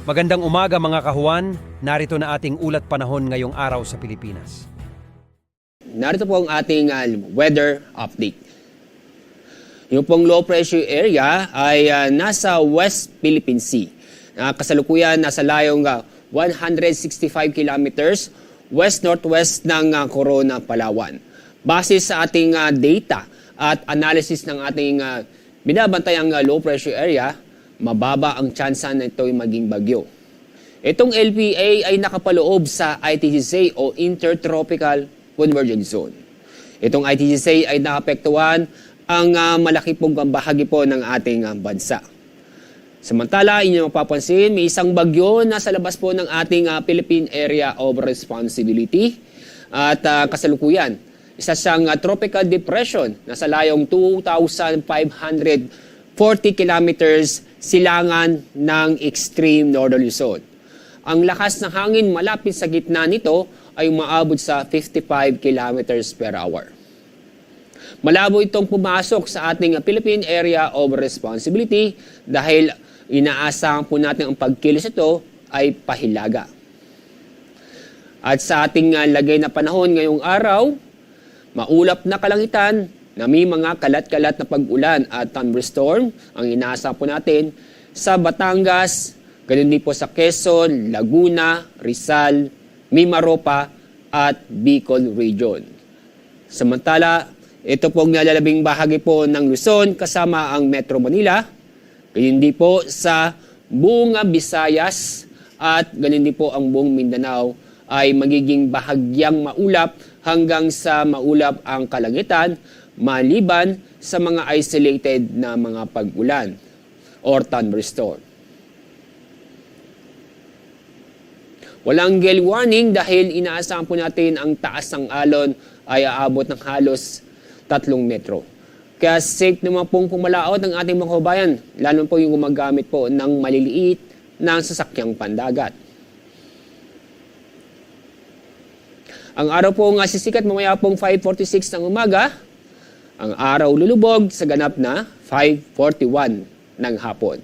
Magandang umaga mga kahuan, narito na ating ulat panahon ngayong araw sa Pilipinas. Narito po ang ating weather update. Yung pong low pressure area ay nasa West Philippine Sea. Kasalukuyan nasa layong 165 kilometers west-northwest ng Corona, Palawan. Base sa ating data at analysis ng ating binabantayang low pressure area, mababa ang tsansa na ito'y maging bagyo. Itong LPA ay nakapaloob sa ITGC o Intertropical Convergence Zone. Itong ITGC ay naapektuhan ang malaki pong bahagi po ng ating bansa. Samantala, inyo mapapansin, may isang bagyo na sa labas po ng ating Philippine Area of Responsibility at kasalukuyan. Isa siyang tropical depression na sa layong 2,540 kilometers silangan ng extreme northern Luzon. Ang lakas ng hangin malapit sa gitna nito ay umaabot sa 55 kilometers per hour. Malabo itong pumasok sa ating Philippine Area of Responsibility dahil inaasahan po natin ang pagkilos ito ay pahilaga. At sa ating lagay na panahon ngayong araw, maulap na kalangitan na may mga kalat-kalat na pag-ulan at thunderstorm ang inaasahan po natin sa Batangas, ganun din po sa Quezon, Laguna, Rizal, Mimaropa at Bicol Region. Samantala, ito pong nalalabing bahagi po ng Luzon kasama ang Metro Manila, ganun din po sa buong Visayas at ganun din po ang buong Mindanao ay magiging bahagyang maulap hanggang sa maulap ang kalangitan maliban sa mga isolated na mga pag-ulan or thunderstorm. Walang gale warning dahil inaasahan po natin ang taas ng alon ay aabot ng halos 3 metro. Kaya safe naman pong pumalaot ng ating mga kababayan, lalo po yung gumagamit po ng maliliit na sasakyang pandagat. Ang araw po nga sisikat mamaya pong 5:46 ng umaga. Ang araw lulubog sa ganap na 5:41 ng hapon.